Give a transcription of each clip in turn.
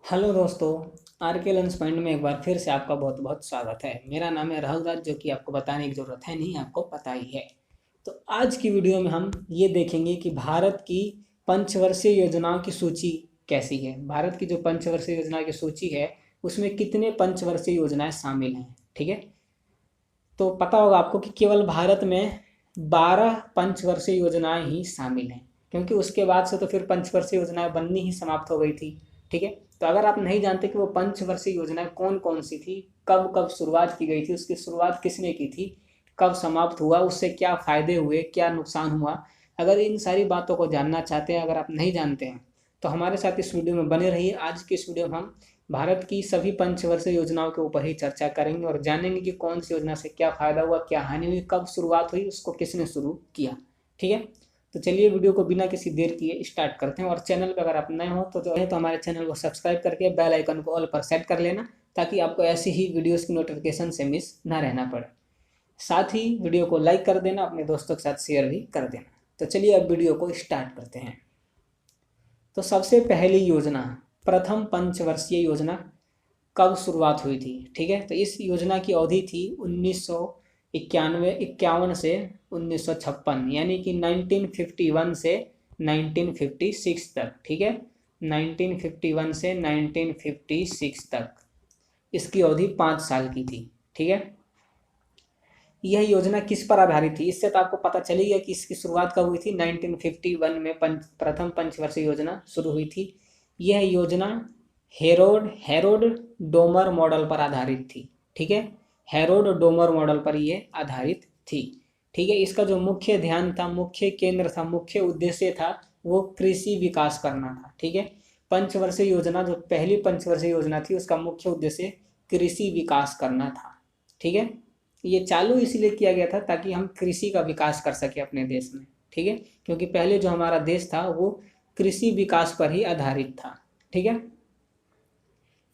Hello दोस्तों। Are के lunch point में एक बार फिर से आपका बहुत बहुत स्वागत है। मेरा नाम है राहुल राज, जो कि आपको बताने की ज़रूरत है नहीं, आपको पता ही है। तो आज की वीडियो में हम ये देखेंगे कि भारत की पंचवर्षीय योजनाओं की सूची कैसी है। भारत की जो पंचवर्षीय योजना की सूची है उसमें कितने पंचवर्षीय योजनाएं शामिल हैं। ठीक है, तो पता होगा आपको कि केवल भारत में 12 पंचवर्षीय योजनाएं ही शामिल हैं, क्योंकि उसके बाद से तो फिर पंचवर्षीय योजनाएं बननी ही समाप्त हो गई थी। ठीक है, तो अगर आप नहीं जानते कि वो पंचवर्षीय योजनाएं कौन कौन सी थी, कब कब शुरुआत की गई थी, उसकी शुरुआत किसने की थी, कब समाप्त हुआ, उससे क्या फ़ायदे हुए, क्या नुकसान हुआ, अगर इन सारी बातों को जानना चाहते हैं, अगर आप नहीं जानते हैं तो हमारे साथ इस वीडियो में बने रहिए। आज की इस वीडियो में हम भारत की सभी पंचवर्षीय योजनाओं के ऊपर ही चर्चा करेंगे और जानेंगे कि कौन सी योजना से क्या फ़ायदा हुआ, क्या हानि हुई, कब शुरुआत हुई, उसको किसने शुरू किया। ठीक है, तो चलिए वीडियो को बिना किसी देर किए स्टार्ट करते हैं। और चैनल पर अगर आप नए हो तो जो है तो हमारे चैनल को सब्सक्राइब करके बेल आइकन को ऑल पर सेट कर लेना, ताकि आपको ऐसी ही वीडियोस की नोटिफिकेशन से मिस ना रहना पड़े। साथ ही वीडियो को लाइक कर देना, अपने दोस्तों के साथ शेयर भी कर देना। तो चलिए अब वीडियो को स्टार्ट करते हैं। तो सबसे पहली योजना, प्रथम पंचवर्षीय योजना कब शुरुआत हुई थी। ठीक है, तो इस योजना की अवधि थी 1991 से 1956, यानी कि 1951 से 1956 तक। ठीक है, 1951 से 1956 तक इसकी अवधि 5 साल की थी। ठीक है, यह योजना किस पर आधारित थी, इससे तो आपको पता चली गया कि इसकी शुरुआत कब हुई थी। 1951 में प्रथम पंचवर्षीय योजना शुरू हुई थी। यह योजना हेरोड डोमर मॉडल पर आधारित थी। ठीक है, हेरोड डोमर मॉडल पर यह आधारित थी। ठीक है, इसका जो मुख्य ध्यान था, मुख्य केंद्र था, मुख्य उद्देश्य था, वो कृषि विकास करना था। ठीक है, पंचवर्षीय योजना, जो पहली पंचवर्षीय योजना थी, उसका मुख्य उद्देश्य कृषि विकास करना था। ठीक है, ये चालू इसलिए किया गया था ताकि हम कृषि का विकास कर सके अपने देश में। ठीक है, क्योंकि पहले जो हमारा देश था वो कृषि विकास पर ही आधारित था। ठीक है,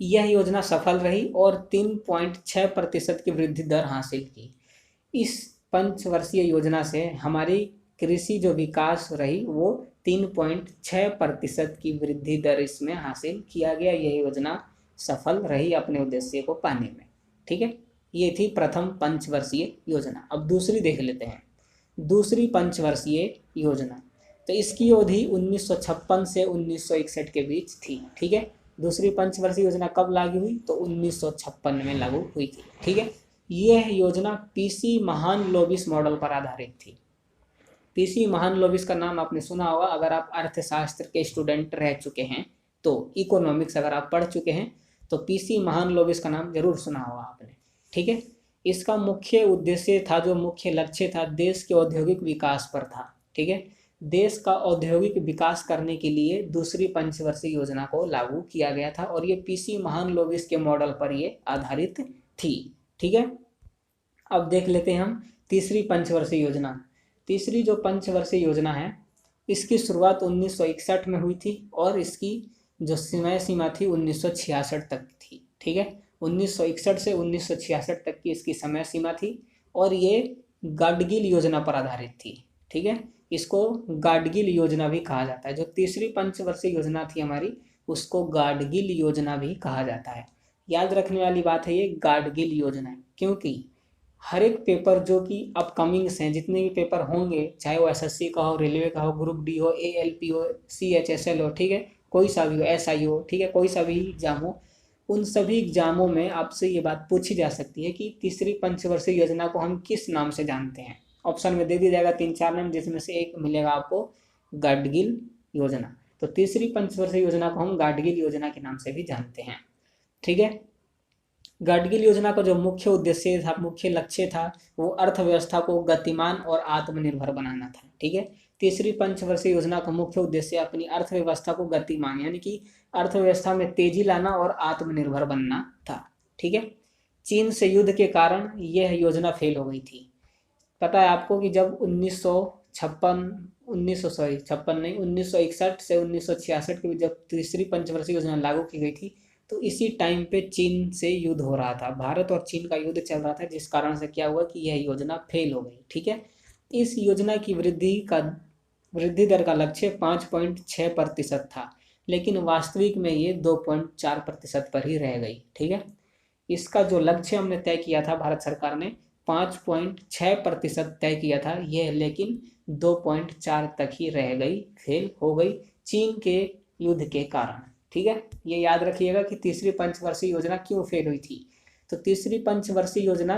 यह योजना सफल रही और 3.6% की वृद्धि दर हासिल की। इस पंचवर्षीय योजना से हमारी कृषि जो विकास रही वो 3.6% की वृद्धि दर इसमें हासिल किया गया। यह योजना सफल रही अपने उद्देश्य को पाने में। ठीक है, ये थी प्रथम पंचवर्षीय योजना। अब दूसरी देख लेते हैं। दूसरी पंचवर्षीय योजना, तो इसकी अवधि 1956 से 1961 के बीच थी। ठीक है, दूसरी पंचवर्षीय योजना कब लागू हुई, तो 1956 में लागू हुई थी। ठीक है, यह योजना पीसी महालनोबिस मॉडल पर आधारित थी। पीसी महालनोबिस का नाम आपने सुना होगा, अगर आप अर्थशास्त्र के स्टूडेंट रह चुके हैं तो, इकोनॉमिक्स अगर आप पढ़ चुके हैं तो पीसी महालनोबिस का नाम जरूर सुना होगा आपने। ठीक है, इसका मुख्य उद्देश्य था, जो मुख्य लक्ष्य था, देश के औद्योगिक विकास पर था। ठीक है, देश का औद्योगिक विकास करने के लिए दूसरी पंचवर्षीय योजना को लागू किया गया था और ये पीसी महालनोबिस के मॉडल पर ये आधारित थी। ठीक है, अब देख लेते हैं हम तीसरी पंचवर्षीय योजना। तीसरी जो पंचवर्षीय योजना है, इसकी शुरुआत 1961 में हुई थी और इसकी जो समय सीमा थी 1966 तक थी। ठीक है, 1961 से 1966 तक की इसकी समय सीमा थी और ये गाडगिल योजना पर आधारित थी। ठीक है, इसको गाडगिल योजना भी कहा जाता है। जो तीसरी पंचवर्षीय योजना थी हमारी, उसको गाडगिल योजना भी कहा जाता है। याद रखने वाली बात है ये गाडगिल योजना, क्योंकि हर एक पेपर जो कि अपकमिंग्स हैं, जितने भी पेपर होंगे, चाहे वो एसएससी का हो, रेलवे का हो, ग्रुप डी हो, एएलपी हो, सीएचएसएल हो, ठीक है, कोई सा भी हो, एसआई हो, ठीक है, कोई सा भी एग्जाम हो, उन सभी एग्जामों में आपसे ये बात पूछी जा सकती है कि तीसरी पंचवर्षीय योजना को हम किस नाम से जानते हैं। ऑप्शन में दे दिया जाएगा 3-4 नाम, जिसमें से एक मिलेगा आपको गाडगिल योजना। तो तीसरी पंचवर्षीय योजना को हम गाडगिल योजना के नाम से भी जानते हैं। ठीक है, गाडगिल योजना का जो मुख्य उद्देश्य था, मुख्य लक्ष्य था, वो अर्थव्यवस्था को गतिमान और आत्मनिर्भर बनाना था। ठीक है, तीसरी पंचवर्षीय योजना का मुख्य उद्देश्य अपनी अर्थव्यवस्था को गतिमान, यानी कि अर्थव्यवस्था में तेजी लाना और आत्मनिर्भर बनना था। ठीक है, चीन से युद्ध के कारण यह योजना फेल हो गई थी। पता है आपको कि जब 1961 से 1966 के बीच जब तीसरी पंचवर्षीय योजना लागू की गई थी, तो इसी टाइम पे चीन से युद्ध हो रहा था, भारत और चीन का युद्ध चल रहा था, जिस कारण से क्या हुआ कि यह योजना फेल हो गई। ठीक है, इस योजना की वृद्धि दर का लक्ष्य 5.6% था, लेकिन वास्तविक में ये 2.4% पर ही रह गई। ठीक है, इसका जो लक्ष्य हमने तय किया था, भारत सरकार ने 5.6% तय किया था ये, लेकिन 2.4 तक ही रह गई, फेल हो गई चीन के युद्ध के कारण। ठीक है, ये याद रखिएगा कि तीसरी पंचवर्षीय योजना क्यों फेल हुई थी। तो तीसरी पंचवर्षीय योजना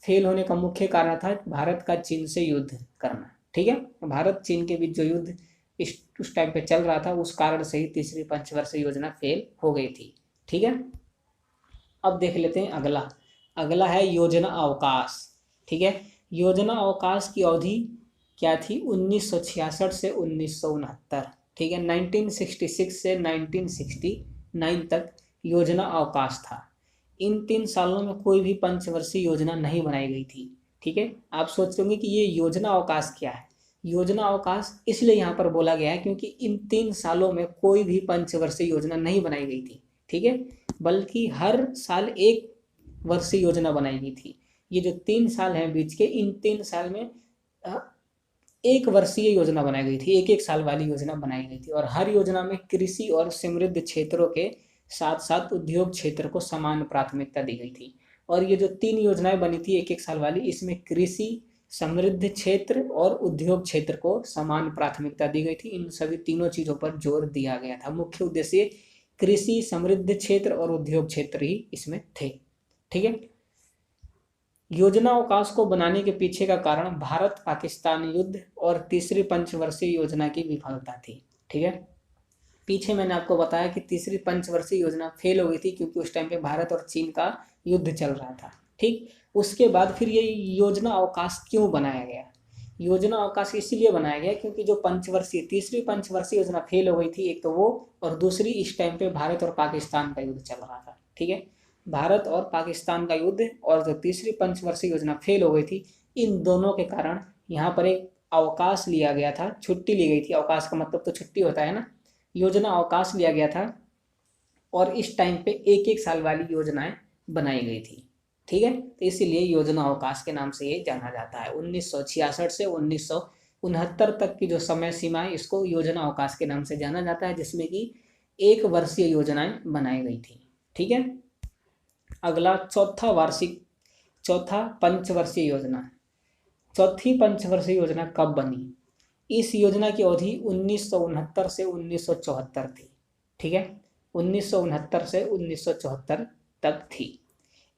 फेल होने का मुख्य कारण था भारत का चीन से युद्ध करना। ठीक है, भारत चीन के बीच जो युद्ध उस टाइम पे चल रहा था, उस कारण से ही तीसरी पंचवर्षीय योजना फेल हो गई थी। ठीक है, अब देख लेते हैं अगला। अगला है योजना अवकाश। ठीक है, योजना अवकाश की अवधि क्या थी, 1966 से 1969। ठीक है, 1966 से 1969 तक योजना अवकाश था। इन 3 सालों में कोई भी पंचवर्षीय योजना नहीं बनाई गई थी। ठीक है, आप सोच होंगे कि ये योजना अवकाश क्या है। योजना अवकाश इसलिए यहाँ पर बोला गया है क्योंकि इन 3 सालों में कोई भी पंचवर्षीय योजना नहीं बनाई गई थी। ठीक है, बल्कि हर साल एक वर्षीय योजना बनाई गई थी। ये जो 3 साल हैं बीच के, इन 3 साल में एक वर्षीय योजना बनाई गई थी, एक साल वाली योजना बनाई गई थी। और हर योजना में कृषि और समृद्ध क्षेत्रों के साथ साथ उद्योग क्षेत्र को समान प्राथमिकता दी गई थी। और ये जो 3 योजनाएं बनी थी एक साल वाली, इसमें कृषि, समृद्ध क्षेत्र और उद्योग क्षेत्र को समान प्राथमिकता दी गई थी। इन सभी तीनों चीज़ों पर जोर दिया गया था। मुख्य उद्देश्य कृषि, समृद्ध क्षेत्र और उद्योग क्षेत्र ही इसमें थे। ठीक है, योजना अवकाश को बनाने के पीछे का कारण भारत पाकिस्तान युद्ध और तीसरी पंचवर्षीय योजना की विफलता थी। ठीक है, पीछे मैंने आपको बताया कि तीसरी पंचवर्षीय योजना फेल हो गई थी क्योंकि उस टाइम पे भारत और चीन का युद्ध चल रहा था। ठीक, उसके बाद फिर ये योजना अवकाश क्यों बनाया गया। योजना अवकाश इसलिए बनाया गया क्योंकि जो तीसरी पंचवर्षीय योजना फेल हो गई थी, एक तो वो, और दूसरी इस टाइम पे भारत और पाकिस्तान का युद्ध चल रहा था। ठीक है, भारत और पाकिस्तान का युद्ध और जो तीसरी पंचवर्षीय योजना फेल हो गई थी, इन दोनों के कारण यहाँ पर एक अवकाश लिया गया था, छुट्टी ली गई थी। अवकाश का मतलब तो छुट्टी होता है ना। योजना अवकाश लिया गया था और इस टाइम पे एक साल वाली योजनाएं बनाई गई थी। ठीक है, तो इसीलिए योजना अवकाश के नाम से ये जाना जाता है। 1966 से 1969 तक की जो समय सीमा है, इसको योजना अवकाश के नाम से जाना जाता है, जिसमें कि एक वर्षीय योजनाएं बनाई गई थी। ठीक है, अगला चौथा पंचवर्षीय योजना। चौथी पंचवर्षीय योजना कब बनी। इस योजना की अवधि 1969 से 1974 थी। ठीक है, 1969 से 1974 तक थी।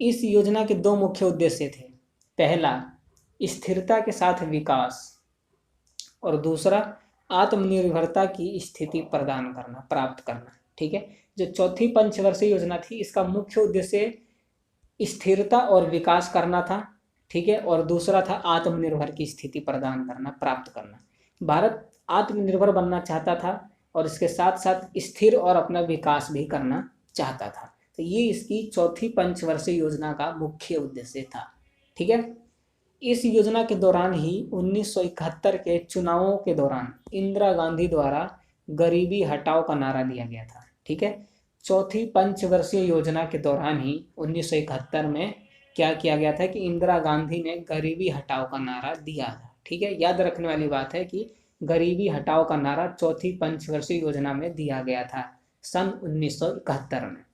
इस योजना के 2 मुख्य उद्देश्य थे। पहला, स्थिरता के साथ विकास, और दूसरा, आत्मनिर्भरता की स्थिति प्राप्त करना। ठीक है, जो चौथी पंचवर्षीय योजना थी, इसका मुख्य उद्देश्य स्थिरता और विकास करना था। ठीक है, और दूसरा था आत्मनिर्भर की स्थिति प्राप्त करना। भारत आत्मनिर्भर बनना चाहता था और इसके साथ साथ स्थिर और अपना विकास भी करना चाहता था। तो ये इसकी चौथी पंचवर्षीय योजना का मुख्य उद्देश्य था। ठीक है, इस योजना के दौरान ही 1971 के चुनावों के दौरान इंदिरा गांधी द्वारा गरीबी हटाओ का नारा दिया गया था। ठीक है, चौथी पंचवर्षीय योजना के दौरान ही 1971 में क्या किया गया था कि इंदिरा गांधी ने गरीबी हटाओ का नारा दिया था। ठीक है, याद रखने वाली बात है कि गरीबी हटाओ का नारा चौथी पंचवर्षीय योजना में दिया गया था सन 1971 में।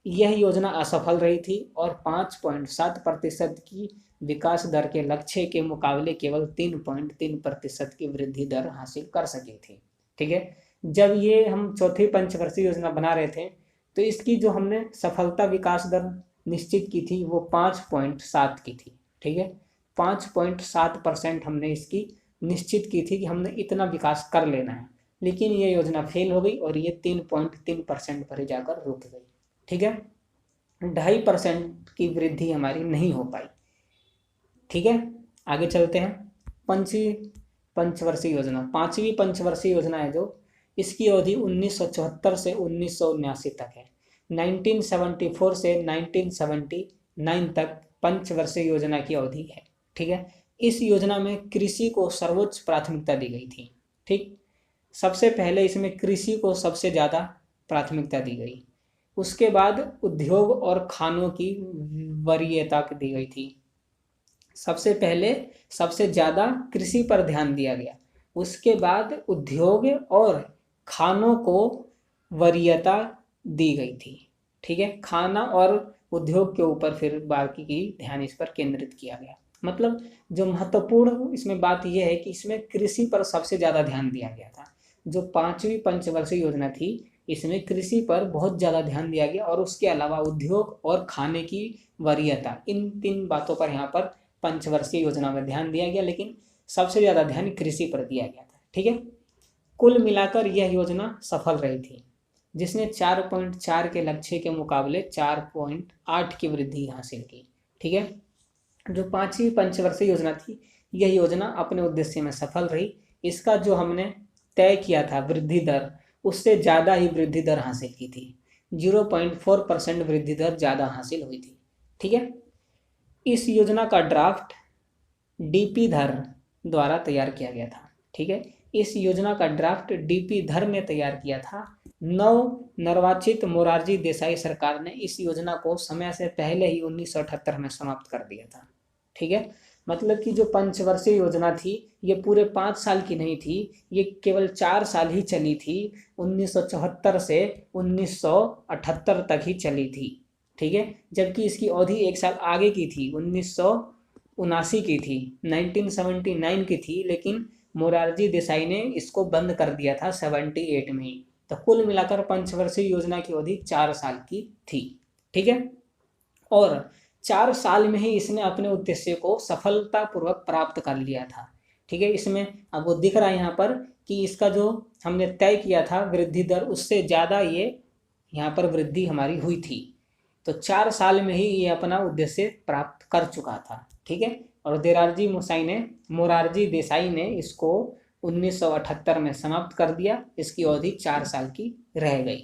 यह योजना असफल रही थी और 5.7% की विकास दर के लक्ष्य के मुकाबले केवल 3.3% की वृद्धि दर हासिल कर सकी थी। ठीक है, जब ये हम चौथी पंचवर्षीय योजना बना रहे थे, तो इसकी जो हमने सफलता विकास दर निश्चित की थी वो 5.7 की थी। ठीक है, 5.7% हमने इसकी निश्चित की थी कि हमने इतना विकास कर लेना है, लेकिन ये योजना फेल हो गई और ये 3.3% पर ही जाकर रुक गई। ठीक है, 2.5% की वृद्धि हमारी नहीं हो पाई। ठीक है, आगे चलते हैं। पंचवर्षीय योजना, 5वीं पंचवर्षीय योजना है जो, इसकी अवधि 1974 से 1979 तक है। 1974 से 1979 तक पंचवर्षीय योजना की अवधि है। ठीक है, इस योजना में कृषि को सर्वोच्च प्राथमिकता दी गई थी। ठीक, सबसे पहले इसमें कृषि को सबसे ज़्यादा प्राथमिकता दी गई, उसके बाद उद्योग और खानों की वरीयता दी गई थी। सबसे पहले सबसे ज़्यादा कृषि पर ध्यान दिया गया, उसके बाद उद्योग और खानों को वरीयता दी गई थी। ठीक है, खाना और उद्योग के ऊपर फिर बाकी की ध्यान इस पर केंद्रित किया गया। मतलब जो महत्वपूर्ण इसमें बात यह है कि इसमें कृषि पर सबसे ज़्यादा ध्यान दिया गया था। जो 5वीं पंचवर्षीय योजना थी इसमें कृषि पर बहुत ज़्यादा ध्यान दिया गया, और उसके अलावा उद्योग और खाने की वरीयता, इन 3 बातों पर यहाँ पर पंचवर्षीय योजना में ध्यान दिया गया, लेकिन सबसे ज़्यादा ध्यान कृषि पर दिया गया था। ठीक है, कुल मिलाकर यह योजना सफल रही थी, जिसने 4.4 के लक्ष्य के मुकाबले 4.8 की वृद्धि हासिल की। ठीक है, जो 5वीं पंचवर्षीय योजना थी यह योजना अपने उद्देश्य में सफल रही। इसका जो हमने तय किया था वृद्धि दर, उससे ज़्यादा ही वृद्धि दर हासिल की थी। 0.4% वृद्धि दर ज़्यादा हासिल हुई थी। ठीक है, इस योजना का ड्राफ्ट डीपी धर द्वारा तैयार किया गया था। ठीक है, इस योजना का ड्राफ्ट डीपी धर ने तैयार किया था। नवनिर्वाचित मोरारजी देसाई सरकार ने इस योजना को समय से पहले ही 1978 में समाप्त कर दिया था। ठीक है, मतलब कि जो पंचवर्षीय योजना थी ये पूरे 5 साल की नहीं थी, ये केवल 4 साल ही चली थी। 1974 से 1978 तक ही चली थी। ठीक है, जबकि इसकी अवधि 1 साल आगे की थी, 1979 की थी, 1979 की थी, लेकिन मोरारजी देसाई ने इसको बंद कर दिया था 78 में ही। तो कुल मिलाकर पंचवर्षीय योजना की अवधि 4 साल की थी। ठीक है, और 4 साल में ही इसने अपने उद्देश्य को सफलतापूर्वक प्राप्त कर लिया था। ठीक है, इसमें अब वो दिख रहा है यहाँ पर कि इसका जो हमने तय किया था वृद्धि दर, उससे ज़्यादा ये यहाँ पर वृद्धि हमारी हुई थी। तो 4 साल में ही ये अपना उद्देश्य प्राप्त कर चुका था। ठीक है, और मोरारजी देसाई ने इसको 1978 में समाप्त कर दिया। इसकी अवधि 4 साल की रह गई।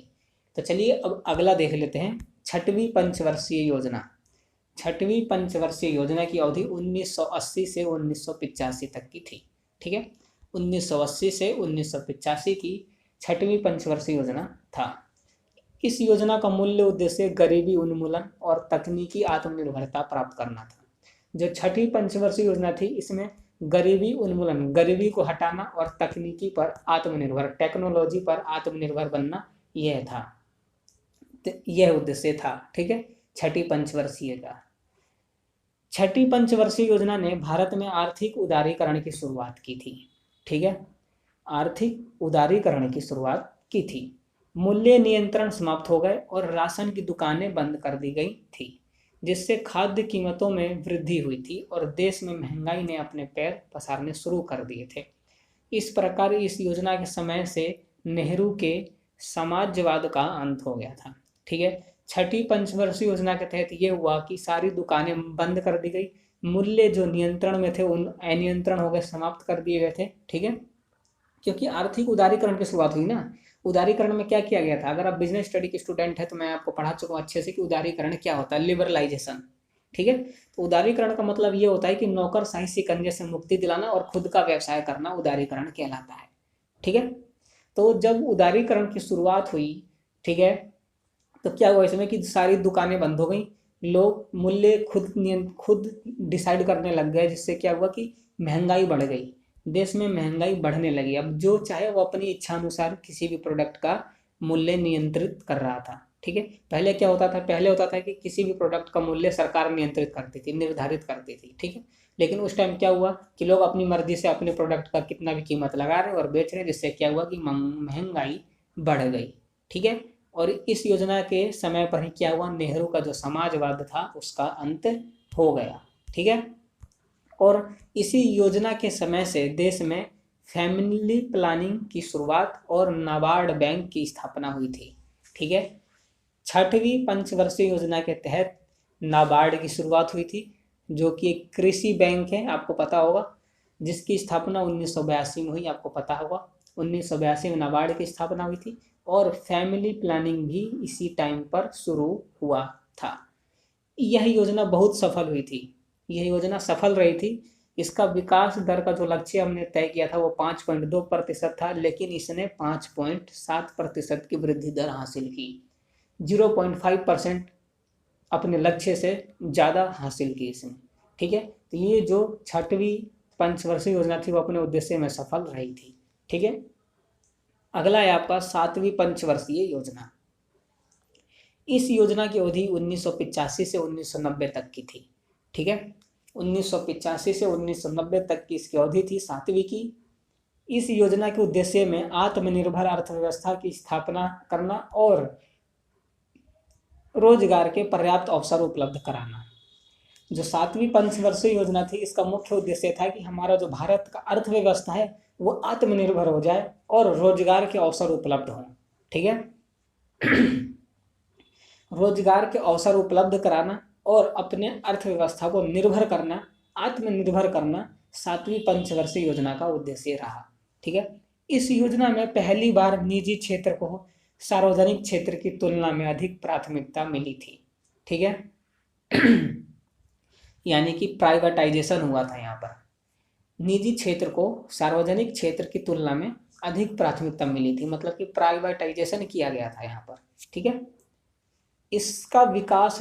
तो चलिए अब अगला देख लेते हैं, 6वीं पंचवर्षीय योजना। 6वीं पंचवर्षीय योजना की अवधि 1980 से 1985 तक की थी। ठीक है, 1980 से 1985 की 6वीं पंचवर्षीय योजना था। इस योजना का मूल्य उद्देश्य गरीबी उन्मूलन और तकनीकी आत्मनिर्भरता प्राप्त करना था। जो 6वीं पंचवर्षीय योजना थी इसमें गरीबी उन्मूलन, गरीबी को हटाना, और तकनीकी पर आत्मनिर्भर, टेक्नोलॉजी पर आत्मनिर्भर बनना, यह था, यह उद्देश्य था। ठीक है, 6वीं पंचवर्षीय का। 6वीं पंचवर्षीय योजना ने भारत में आर्थिक उदारीकरण की शुरुआत की थी। ठीक है, आर्थिक उदारीकरण की शुरुआत की थी। मूल्य नियंत्रण समाप्त हो गए और राशन की दुकानें बंद कर दी गई थी, जिससे खाद्य कीमतों में वृद्धि हुई थी और देश में महंगाई ने अपने पैर पसारने शुरू कर दिए थे। इस प्रकार इस योजना के समय से नेहरू के समाजवाद का अंत हो गया था। ठीक है, 6वीं पंचवर्षीय योजना के तहत ये हुआ कि सारी दुकानें बंद कर दी गई, मूल्य जो नियंत्रण में थे उन अनियंत्रण हो गए, समाप्त कर दिए गए थे। ठीक है, क्योंकि आर्थिक उदारीकरण की शुरुआत हुई ना। उदारीकरण में क्या किया गया था, अगर आप बिजनेस स्टडी के स्टूडेंट हैं तो मैं आपको पढ़ा चुका हूँ अच्छे से कि उदारीकरण क्या होता है, लिबरलाइजेशन। ठीक है, तो उदारीकरण का मतलब ये होता है कि नौकरशाही शिकंजे से मुक्ति दिलाना और खुद का व्यवसाय करना उदारीकरण कहलाता है। ठीक है, तो जब उदारीकरण की शुरुआत हुई, ठीक है, तो क्या हुआ इसमें कि सारी दुकानें बंद हो गई, लोग मूल्य खुद डिसाइड करने लग गए, जिससे क्या हुआ कि महंगाई बढ़ गई, देश में महंगाई बढ़ने लगी। अब जो चाहे वो अपनी इच्छा अनुसार किसी भी प्रोडक्ट का मूल्य नियंत्रित कर रहा था। ठीक है, पहले क्या होता था, पहले होता था कि किसी भी प्रोडक्ट का मूल्य सरकार नियंत्रित करती थी, निर्धारित करती थी। ठीक है, लेकिन उस टाइम क्या हुआ कि लोग अपनी मर्जी से अपने प्रोडक्ट का कितना भी कीमत लगा रहे और बेच रहे, जिससे क्या हुआ कि महंगाई बढ़ गई। ठीक है, और इस योजना के समय पर ही क्या हुआ, नेहरू का जो समाजवाद था उसका अंत हो गया। ठीक है, और इसी योजना के समय से देश में फैमिली प्लानिंग की शुरुआत और नाबार्ड बैंक की स्थापना हुई थी। ठीक है, 6वीं पंचवर्षीय योजना के तहत नाबार्ड की शुरुआत हुई थी, जो कि एक कृषि बैंक है, आपको पता होगा, जिसकी स्थापना 1982 में हुई, आपको पता होगा। 1982 में नाबार्ड की स्थापना हुई थी, और फैमिली प्लानिंग भी इसी टाइम पर शुरू हुआ था। यह योजना बहुत सफल हुई थी, यह योजना सफल रही थी। इसका विकास दर का जो लक्ष्य हमने तय किया था वो 5.2% था, लेकिन इसने 5.7% की वृद्धि दर हासिल की, 0.5% अपने लक्ष्य से ज़्यादा हासिल की इसने। ठीक है, तो ये जो 6वीं पंचवर्षीय योजना थी वो अपने उद्देश्य में सफल रही थी। ठीक है, अगला है आपका 7वीं पंचवर्षीय योजना। इस योजना की अवधि 1985 से 1990 तक की थी। ठीक है, 1985 से 1990 तक की इसकी अवधि थी, 7वीं की। इस योजना के उद्देश्य में आत्मनिर्भर अर्थव्यवस्था की स्थापना करना और रोजगार के पर्याप्त अवसर उपलब्ध कराना। जो 7वीं पंचवर्षीय योजना थी, इसका मुख्य उद्देश्य था कि हमारा जो भारत का अर्थव्यवस्था है वो आत्मनिर्भर हो जाए और रोजगार के अवसर उपलब्ध हों। ठीक है, रोजगार के अवसर उपलब्ध कराना और अपने अर्थव्यवस्था को निर्भर करना, आत्मनिर्भर करना 7वीं पंचवर्षीय योजना का उद्देश्य रहा। ठीक है, इस योजना में पहली बार निजी क्षेत्र को सार्वजनिक क्षेत्र की तुलना में अधिक प्राथमिकता मिली थी। ठीक है, यानी कि प्राइवेटाइजेशन हुआ था यहाँ पर। निजी क्षेत्र को सार्वजनिक क्षेत्र की तुलना में अधिक प्राथमिकता मिली थी, मतलब कि प्राइवेटाइजेशन किया गया था यहाँ पर। ठीक है, इसका विकास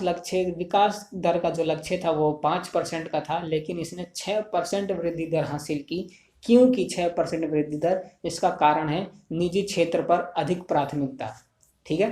दर का जो लक्ष्य था वो 5% का था, लेकिन इसने 6% वृद्धि दर हासिल की। क्योंकि 6% वृद्धि दर, इसका कारण है निजी क्षेत्र पर अधिक प्राथमिकता। ठीक है,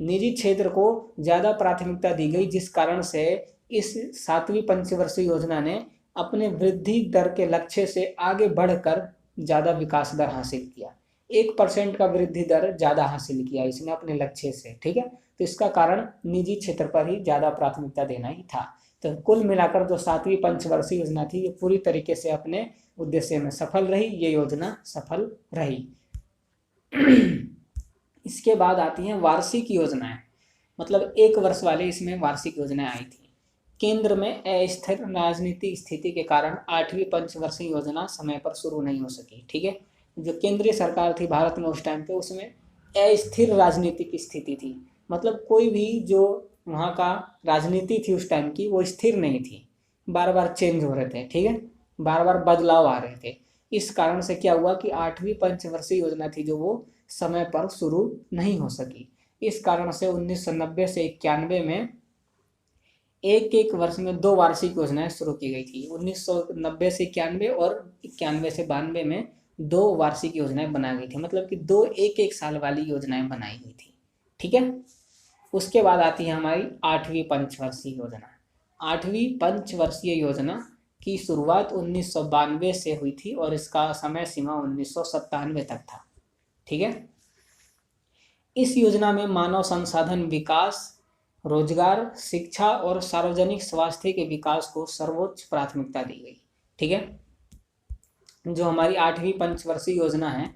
निजी क्षेत्र को ज़्यादा प्राथमिकता दी गई, जिस कारण से इस 7वीं पंचवर्षीय योजना ने अपने वृद्धि दर के लक्ष्य से आगे बढ़कर ज़्यादा विकास दर हासिल किया। 1% का वृद्धि दर ज़्यादा हासिल किया इसने अपने लक्ष्य से। ठीक है, तो इसका कारण निजी क्षेत्र पर ही ज़्यादा प्राथमिकता देना ही था। तो कुल मिलाकर जो 7वीं पंचवर्षीय योजना थी, ये पूरी तरीके से अपने उद्देश्य में सफल रही, ये योजना सफल रही। इसके बाद आती हैं वार्षिक योजनाएं, मतलब 1 वर्ष वाले इसमें वार्षिक योजनाएं आई थी। केंद्र में अस्थिर राजनीतिक स्थिति के कारण 8वीं पंचवर्षीय योजना समय पर शुरू नहीं हो सकी। ठीक है, जो केंद्रीय सरकार थी भारत में उस टाइम पे, उसमें अस्थिर राजनीतिक स्थिति थी, मतलब कोई भी जो वहाँ का राजनीति थी उस टाइम की वो स्थिर नहीं थी, बार बार चेंज हो रहे थे। ठीक है, बार बार बदलाव आ रहे थे। इस कारण से क्या हुआ कि 8वीं पंचवर्षीय योजना थी जो वो समय पर शुरू नहीं हो सकी। इस कारण से 1990 से 91 में एक वर्ष में 2 वार्षिक योजनाएं शुरू की गई थी। 1990 से 91 और 91 से 92 में 2 वार्षिक योजनाएं बनाई गई थी, मतलब कि 2 एक साल वाली योजनाएं बनाई गई थी। ठीक है, उसके बाद आती है हमारी 8वीं पंचवर्षीय योजना। 8वीं पंचवर्षीय योजना की शुरुआत 1992 से हुई थी और इसका समय सीमा 1997 तक था। ठीक है, इस योजना में मानव संसाधन विकास, रोजगार, शिक्षा और सार्वजनिक स्वास्थ्य के विकास को सर्वोच्च प्राथमिकता दी गई। ठीक है, जो हमारी 8वीं पंचवर्षीय योजना है,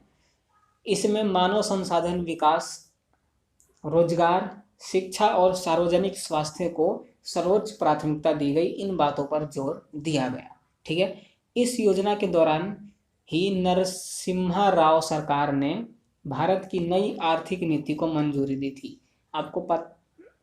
इसमें मानव संसाधन विकास, रोजगार, शिक्षा और सार्वजनिक स्वास्थ्य को सर्वोच्च प्राथमिकता दी गई। इन बातों पर जोर दिया गया। ठीक है, इस योजना के दौरान ही नरसिम्हा राव सरकार ने भारत की नई आर्थिक नीति को मंजूरी दी थी। आपको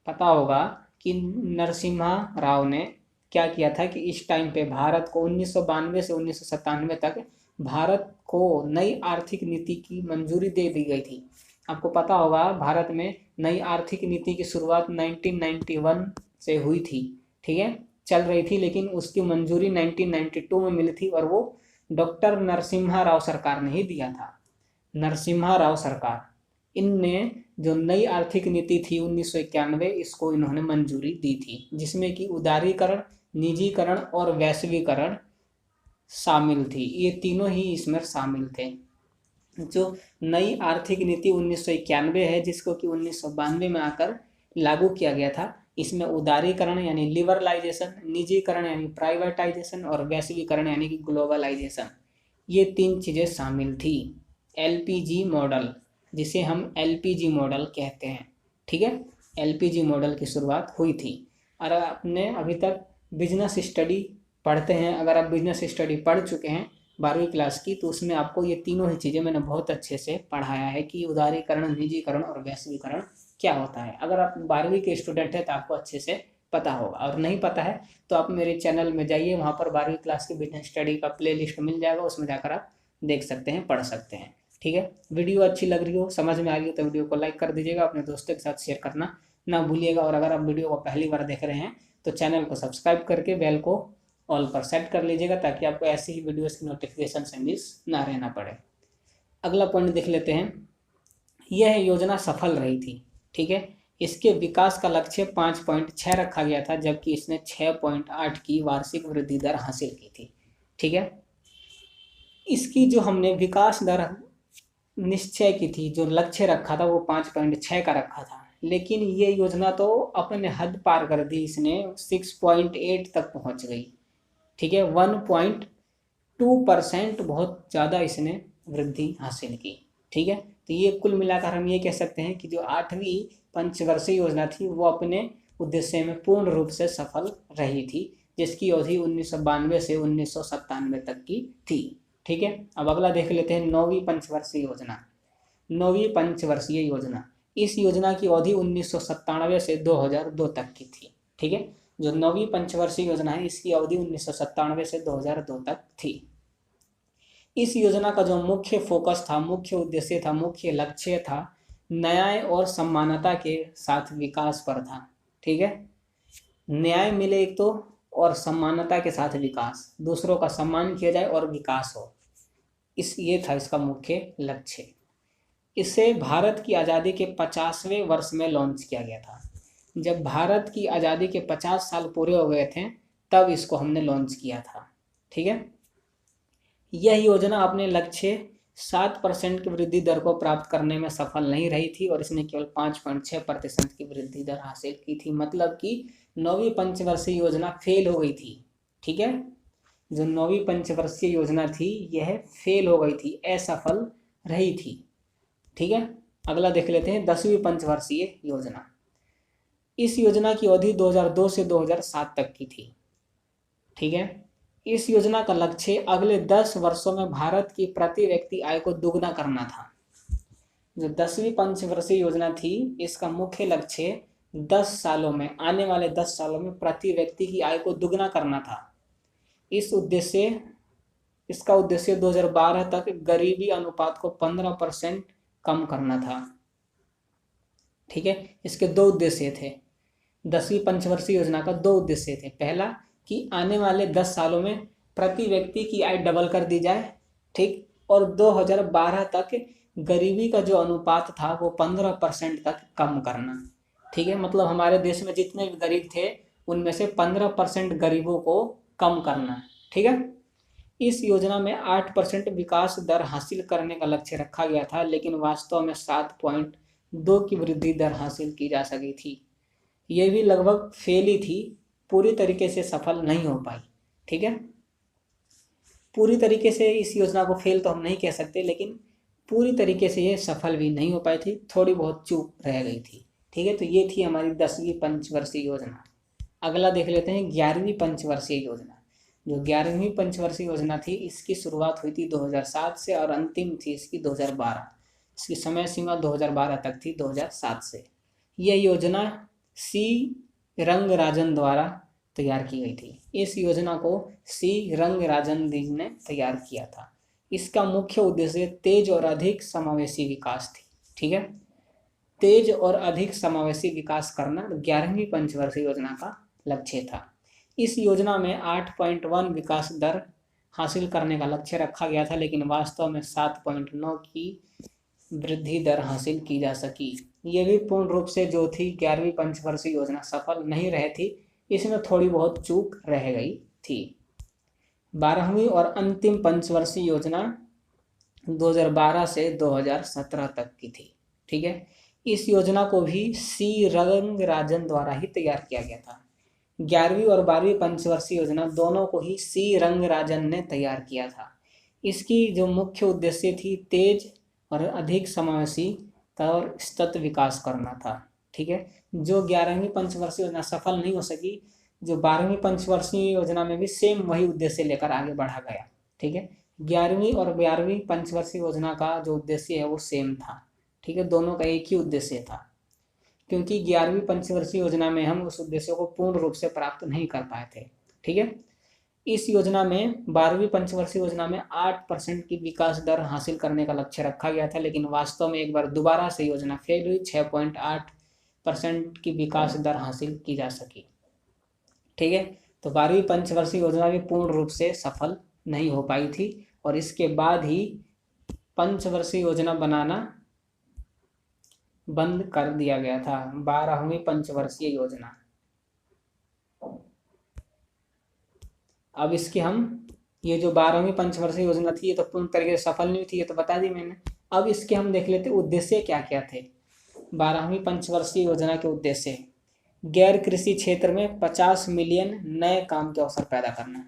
पता होगा कि नरसिम्हा राव ने क्या किया था कि इस टाइम पे भारत को 1992 से 1997 तक भारत को नई आर्थिक नीति की मंजूरी दे दी गई थी। आपको पता होगा भारत में नई आर्थिक नीति की शुरुआत 1991 से हुई थी। ठीक है, चल रही थी, लेकिन उसकी मंजूरी 1992 में मिली थी और वो डॉक्टर नरसिम्हा राव सरकार ने ही दिया था। नरसिम्हा राव सरकार, इनने जो नई आर्थिक नीति थी 1991, इसको इन्होंने मंजूरी दी थी, जिसमें कि उदारीकरण, निजीकरण और वैश्वीकरण शामिल थी। ये तीनों ही इसमें शामिल थे। जो नई आर्थिक नीति 1991 है, जिसको कि 1992 में आकर लागू किया गया था, इसमें उदारीकरण यानी लिबरलाइजेशन, निजीकरण यानी प्राइवेटाइजेशन और वैश्वीकरण यानी कि ग्लोबलाइजेशन, ये 3 चीज़ें शामिल थी। LPG मॉडल, जिसे हम LPG मॉडल कहते हैं। ठीक है, LPG मॉडल की शुरुआत हुई थी। और आपने अभी तक बिजनेस स्टडी पढ़ते हैं, अगर आप बिजनेस स्टडी पढ़ चुके हैं 12वीं क्लास की, तो उसमें आपको ये तीनों ही चीज़ें मैंने बहुत अच्छे से पढ़ाया है कि उदारीकरण, निजीकरण और वैश्वीकरण क्या होता है। अगर आप 12वीं के स्टूडेंट हैं तो आपको अच्छे से पता होगा, और नहीं पता है तो आप मेरे चैनल में जाइए, वहाँ पर 12वीं क्लास की बिजनेस स्टडी का प्लेलिस्ट मिल जाएगा, उसमें जाकर आप देख सकते हैं, पढ़ सकते हैं। ठीक है, वीडियो अच्छी लग रही हो, समझ में आ रही हो तो वीडियो को लाइक कर दीजिएगा, अपने दोस्तों के साथ शेयर करना ना भूलिएगा। और अगर आप वीडियो को पहली बार देख रहे हैं तो चैनल को सब्सक्राइब करके बेल को ऑल पर सेट कर लीजिएगा, ताकि आपको ऐसी ही वीडियोस की नोटिफिकेशन से मिस ना रहना पड़े। अगला पॉइंट देख लेते हैं, यह योजना सफल रही थी। ठीक है, इसके विकास का लक्ष्य 5.6 रखा गया था, जबकि इसने 6.8 की वार्षिक वृद्धि दर हासिल की थी। ठीक है, इसकी जो हमने विकास दर निश्चय की थी, जो लक्ष्य रखा था वो 5.6 का रखा था, लेकिन ये योजना तो अपने हद पार कर दी, इसने 6.8 तक पहुंच गई। ठीक है, 1.2% बहुत ज़्यादा इसने वृद्धि हासिल की। ठीक है, तो ये कुल मिलाकर हम ये कह सकते हैं कि जो 8वीं पंचवर्षीय योजना थी वो अपने उद्देश्य में पूर्ण रूप से सफल रही थी, जिसकी अवधि 1992 से 1997 तक की थी। ठीक है, अब अगला देख लेते हैं 9वीं पंचवर्षीय योजना। 9वीं पंचवर्षीय योजना, इस योजना की अवधि 1997 से 2002 तक की थी। ठीक है, जो 9वीं पंचवर्षीय योजना है इसकी अवधि 1997 से 2002 तक थी। इस योजना का जो मुख्य फोकस था, मुख्य उद्देश्य था, मुख्य लक्ष्य था, न्याय और समानता के साथ विकास पर था। ठीक है, न्याय मिले एक तो, और समानता के साथ विकास, दूसरों का सम्मान किया जाए और विकास हो, ये था इसका मुख्य लक्ष्य। इसे भारत की आज़ादी के 50वें वर्ष में लॉन्च किया गया था। जब भारत की आज़ादी के 50 साल पूरे हो गए थे तब इसको हमने लॉन्च किया था। ठीक है, यह योजना अपने लक्ष्य 7% की वृद्धि दर को प्राप्त करने में सफल नहीं रही थी और इसने केवल 5.6% की वृद्धि दर हासिल की थी। मतलब कि 9वीं पंचवर्षीय योजना फेल हो गई थी। ठीक है, जो 9वीं पंचवर्षीय योजना थी यह फेल हो गई थी, असफल रही थी। ठीक है, अगला देख लेते हैं 10वीं पंचवर्षीय योजना। इस योजना की अवधि 2002 से 2007 तक की थी। ठीक है, इस योजना का लक्ष्य अगले 10 वर्षों में भारत की प्रति व्यक्ति आय को दुगना करना था। जो 10वीं पंचवर्षीय योजना थी इसका मुख्य लक्ष्य 10 सालों में, आने वाले 10 सालों में प्रति व्यक्ति की आय को दुगना करना था। इसका उद्देश्य 2012 तक गरीबी अनुपात को 15% कम करना था। ठीक है, इसके दो उद्देश्य थे। 10वीं पंचवर्षीय योजना का दो उद्देश्य थे। पहला कि आने वाले 10 सालों में प्रति व्यक्ति की आय डबल कर दी जाए। ठीक, और 2012 तक गरीबी का जो अनुपात था वो 15% तक कम करना। ठीक है, मतलब हमारे देश में जितने भी गरीब थे उनमें से 15% गरीबों को कम करना। ठीक है, इस योजना में 8% विकास दर हासिल करने का लक्ष्य रखा गया था, लेकिन वास्तव में 7.2 की वृद्धि दर हासिल की जा सकी थी। ये भी लगभग फेल ही थी, पूरी तरीके से सफल नहीं हो पाई। ठीक है, पूरी तरीके से इस योजना को फेल तो हम नहीं कह सकते, लेकिन पूरी तरीके से ये सफल भी नहीं हो पाई थी, थोड़ी बहुत चूक रह गई थी। ठीक है, तो ये थी हमारी 10वीं पंचवर्षीय योजना। अगला देख लेते हैं 11वीं पंचवर्षीय योजना। जो 11वीं पंचवर्षीय योजना थी इसकी शुरुआत हुई थी 2007 से और अंतिम थी इसकी 2012। इसकी समय सीमा 2012 तक थी, 2007 से। यह योजना सी रंगराजन द्वारा तैयार की गई थी। इस योजना को सी रंगराजन जी ने तैयार किया था। इसका मुख्य उद्देश्य तेज और अधिक समावेशी विकास थी। ठीक है, तेज और अधिक समावेशी विकास करना 11वीं पंचवर्षीय योजना का लक्ष्य था। इस योजना में 8.1 विकास दर हासिल करने का लक्ष्य रखा गया था, लेकिन वास्तव में 7.9 की वृद्धि दर हासिल की जा सकी। ये भी पूर्ण रूप से जो थी 11वीं पंचवर्षीय योजना सफल नहीं रही थी, इसमें थोड़ी बहुत चूक रह गई थी। 12वीं और अंतिम पंचवर्षीय योजना 2012 से 2017 तक की थी। ठीक है, इस योजना को भी सी रंगराजन द्वारा ही तैयार किया गया था। 11वीं और 12वीं पंचवर्षीय योजना दोनों को ही सी रंगराजन ने तैयार किया था। इसकी जो मुख्य उद्देश्य थी तेज और अधिक समावेशी और सतत विकास करना था। ठीक है, जो 11वीं पंचवर्षीय योजना सफल नहीं हो सकी, जो 12वीं पंचवर्षीय योजना में भी सेम वही उद्देश्य लेकर आगे बढ़ा गया। ठीक है, 11वीं और 12वीं पंचवर्षीय योजना का जो उद्देश्य है वो सेम था। ठीक है, दोनों का एक ही उद्देश्य था, क्योंकि 11वीं पंचवर्षीय योजना में हम उस उद्देश्य को पूर्ण रूप से प्राप्त नहीं कर पाए थे। ठीक है, इस योजना में 12वीं पंचवर्षीय योजना में 8% की विकास दर हासिल करने का लक्ष्य रखा गया था, लेकिन वास्तव में एक बार दोबारा से योजना फेल हुई, 6.8% की विकास दर हासिल की जा सकी। ठीक है, तो 12वीं पंचवर्षीय योजना भी पूर्ण रूप से सफल नहीं हो पाई थी और इसके बाद ही पंचवर्षीय योजना बनाना बंद कर दिया गया था। 12वीं पंचवर्षीय योजना। अब इसके हम, ये जो 12वीं पंचवर्षीय योजना थी ये तो पूर्ण तरीके से सफल नहीं थी, ये तो बता दी मैंने। अब इसके हम देख लेते उद्देश्य क्या क्या थे। 12वीं पंचवर्षीय योजना के उद्देश्य: गैर कृषि क्षेत्र में 50 मिलियन नए काम के अवसर पैदा करना,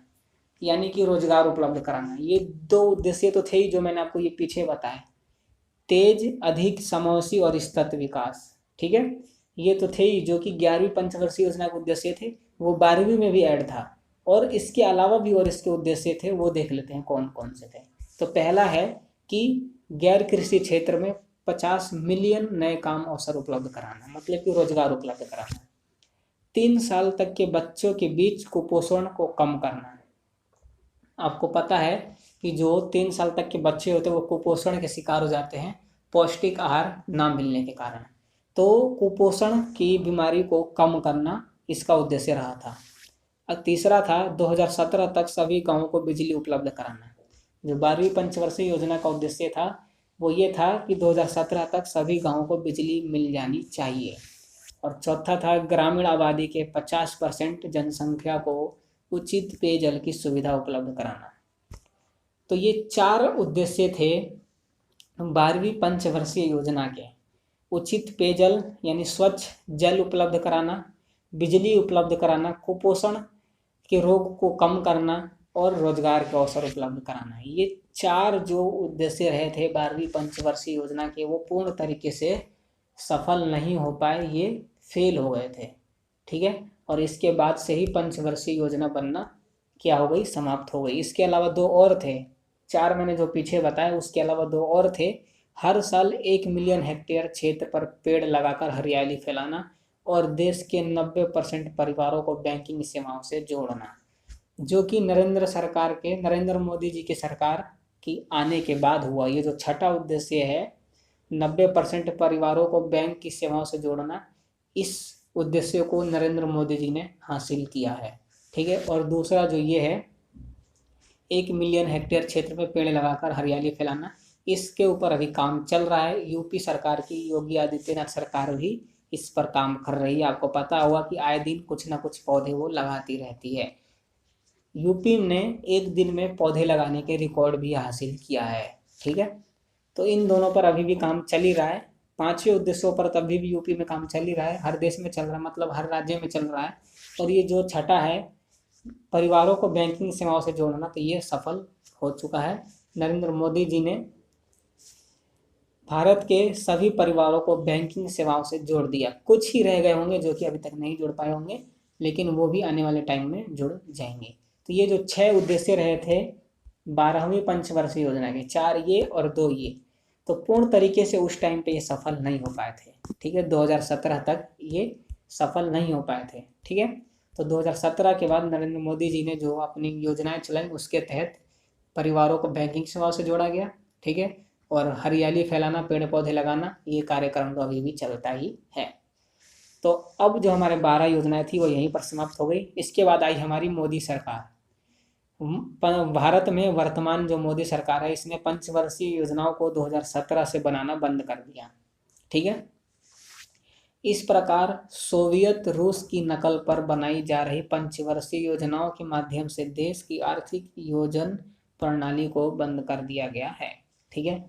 यानी कि रोजगार उपलब्ध कराना। ये दो उद्देश्य तो थे ही जो मैंने आपको ये पीछे बताए। तेज, अधिक, समावेशी और सतत विकास, ठीक है, ये तो थे ही जो कि 11वीं पंचवर्षीय योजना के उद्देश्य थे। वो 12वीं में भी ऐड था, और इसके अलावा भी और इसके उद्देश्य थे, वो देख लेते हैं कौन कौन से थे। तो पहला है कि गैर कृषि क्षेत्र में 50 मिलियन नए काम अवसर उपलब्ध कराना, मतलब कि रोजगार उपलब्ध कराना। 3 साल तक के बच्चों के बीच कुपोषण को कम करना। आपको पता है कि जो 3 साल तक के बच्चे होते हैं वो कुपोषण के शिकार हो जाते हैं, पौष्टिक आहार ना मिलने के कारण। तो कुपोषण की बीमारी को कम करना इसका उद्देश्य रहा था। और तीसरा था 2017 तक सभी गांवों को बिजली उपलब्ध कराना। जो 12वीं पंचवर्षीय योजना का उद्देश्य था वो ये था कि 2017 तक सभी गांवों को बिजली मिल जानी चाहिए। और चौथा था ग्रामीण आबादी के 50% जनसंख्या को उचित पेयजल की सुविधा उपलब्ध कराना। तो ये 4 उद्देश्य थे 12वीं पंचवर्षीय योजना के। उचित पेयजल यानी स्वच्छ जल उपलब्ध कराना, बिजली उपलब्ध कराना, कुपोषण के रोग को कम करना और रोजगार के अवसर उपलब्ध कराना। ये 4 जो उद्देश्य रहे थे 12वीं पंचवर्षीय योजना के, वो पूर्ण तरीके से सफल नहीं हो पाए, ये फेल हो गए थे, ठीक है। और इसके बाद से ही पंचवर्षीय योजना बनना क्या हो गई, समाप्त हो गई। इसके अलावा 2 और थे, 4 मैंने जो पीछे बताया, उसके अलावा 2 और थे। हर साल 1 मिलियन हेक्टेयर क्षेत्र पर पेड़ लगाकर हरियाली फैलाना और देश के 90% परिवारों को बैंकिंग सेवाओं से जोड़ना, जो कि नरेंद्र मोदी जी की सरकार की आने के बाद हुआ। ये जो छठा उद्देश्य है 90% परिवारों को बैंक की सेवाओं से जोड़ना, इस उद्देश्य को नरेंद्र मोदी जी ने हासिल किया है, ठीक है। और दूसरा जो ये है 1 मिलियन हेक्टेयर क्षेत्र में पेड़ लगाकर हरियाली फैलाना, इसके ऊपर अभी काम चल रहा है। यूपी सरकार की, योगी आदित्यनाथ सरकार भी इस पर काम कर रही है। आपको पता होगा कि आए दिन कुछ ना कुछ पौधे वो लगाती रहती है। यूपी ने एक दिन में पौधे लगाने के रिकॉर्ड भी हासिल किया है, ठीक है। तो इन दोनों पर अभी भी काम चल ही रहा है। 5वें उद्देश्यों पर तो अभी भी यूपी में काम चल ही रहा है, हर देश में चल रहा है, मतलब हर राज्य में चल रहा है। और ये जो छठा है परिवारों को बैंकिंग सेवाओं से जोड़ना, तो ये सफल हो चुका है। नरेंद्र मोदी जी ने भारत के सभी परिवारों को बैंकिंग सेवाओं से जोड़ दिया। कुछ ही रह गए होंगे जो कि अभी तक नहीं जुड़ पाए होंगे, लेकिन वो भी आने वाले टाइम में जुड़ जाएंगे। तो ये जो 6 उद्देश्य रहे थे 12वीं पंचवर्षीय योजना के, 4 ये और 2 ये, तो पूर्ण तरीके से उस टाइम पे ये सफल नहीं हो पाए थे, ठीक है। 2017 तक ये सफल नहीं हो पाए थे, ठीक है। तो 2017 के बाद नरेंद्र मोदी जी ने जो अपनी योजनाएं चलाई उसके तहत परिवारों को बैंकिंग सेवाओं से जोड़ा गया, ठीक है। और हरियाली फैलाना, पेड़ पौधे लगाना, ये कार्यक्रम तो अभी भी चलता ही है। तो अब जो हमारे 12 योजनाएं थी वो यहीं पर समाप्त हो गई। इसके बाद आई हमारी मोदी सरकार। भारत में वर्तमान जो मोदी सरकार है इसने पंचवर्षीय योजनाओं को 2017 से बनाना बंद कर दिया, ठीक है। इस प्रकार सोवियत रूस की नकल पर बनाई जा रही पंचवर्षीय योजनाओं के माध्यम से देश की आर्थिक योजना प्रणाली को बंद कर दिया गया है, ठीक है।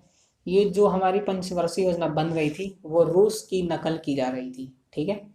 ये जो हमारी पंचवर्षीय योजना बन रही थी वो रूस की नकल की जा रही थी, ठीक है।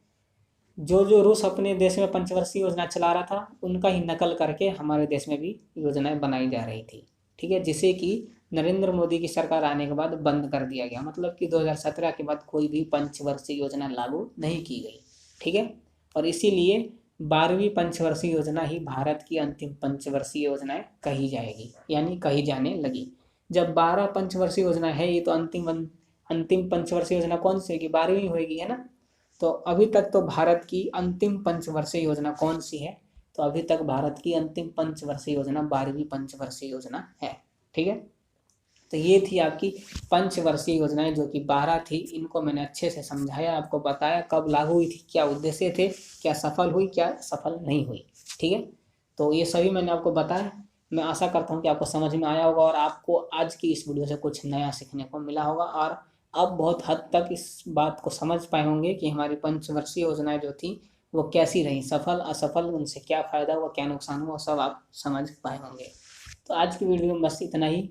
जो रूस अपने देश में पंचवर्षीय योजना चला रहा था उनका ही नकल करके हमारे देश में भी योजनाएं बनाई जा रही थी, ठीक है। जिसे कि नरेंद्र मोदी की सरकार आने के बाद बंद कर दिया गया, मतलब कि 2017 के बाद कोई भी पंचवर्षीय योजना लागू नहीं की गई, ठीक है। और इसीलिए 12वीं पंचवर्षीय योजना ही भारत की अंतिम पंचवर्षीय योजनाएं कही जाएगी, यानी कही जाने लगी। जब 12 पंचवर्षीय योजना है ये तो अंतिम पंचवर्षीय योजना कौन सी होगी, 12वीं होगी, है ना। तो अभी तक तो भारत की अंतिम पंचवर्षीय योजना कौन सी है, तो अभी तक भारत की अंतिम पंचवर्षीय योजना 12वीं पंचवर्षीय योजना है, ठीक है। तो ये थी आपकी पंचवर्षीय योजनाएं जो कि 12 थी। इनको मैंने अच्छे से समझाया, आपको बताया कब लागू हुई थी, क्या उद्देश्य थे, क्या सफल हुई, क्या सफल नहीं हुई, ठीक है। तो ये सभी मैंने आपको बताया। मैं आशा करता हूँ कि आपको समझ में आया होगा और आपको आज की इस वीडियो से कुछ नया सीखने को मिला होगा और अब बहुत हद तक इस बात को समझ पाए होंगे कि हमारी पंचवर्षीय योजनाएं जो थी वो कैसी रही, सफल असफल, उनसे क्या फ़ायदा हुआ क्या नुकसान हुआ, सब आप समझ पाए होंगे। तो आज की वीडियो में बस इतना ही।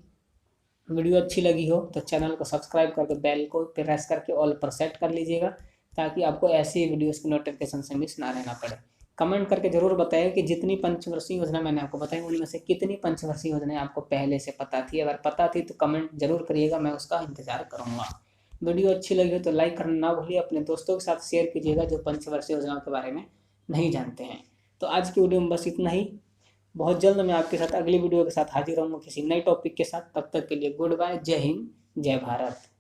वीडियो अच्छी लगी हो तो चैनल को सब्सक्राइब करके बेल को प्रेस करके ऑल पर सेट कर लीजिएगा, ताकि आपको ऐसी वीडियोस की नोटिफिकेशन से मिस ना रहना पड़े। कमेंट करके जरूर बताइए कि जितनी पंचवर्षीय योजना मैंने आपको बताई उनमें से कितनी पंचवर्षीय योजनाएं आपको पहले से पता थी। अगर पता थी तो कमेंट जरूर करिएगा, मैं उसका इंतजार करूँगा। वीडियो अच्छी लगी हो तो लाइक करना ना भूलिए, अपने दोस्तों के साथ शेयर कीजिएगा जो पंचवर्षीय योजनाओं के बारे में नहीं जानते हैं। तो आज की वीडियो में बस इतना ही। बहुत जल्द मैं आपके साथ अगली वीडियो के साथ हाजिर रहूँगा किसी नए टॉपिक के साथ। तब तक के लिए गुड बाय, जय हिंद, जय भारत।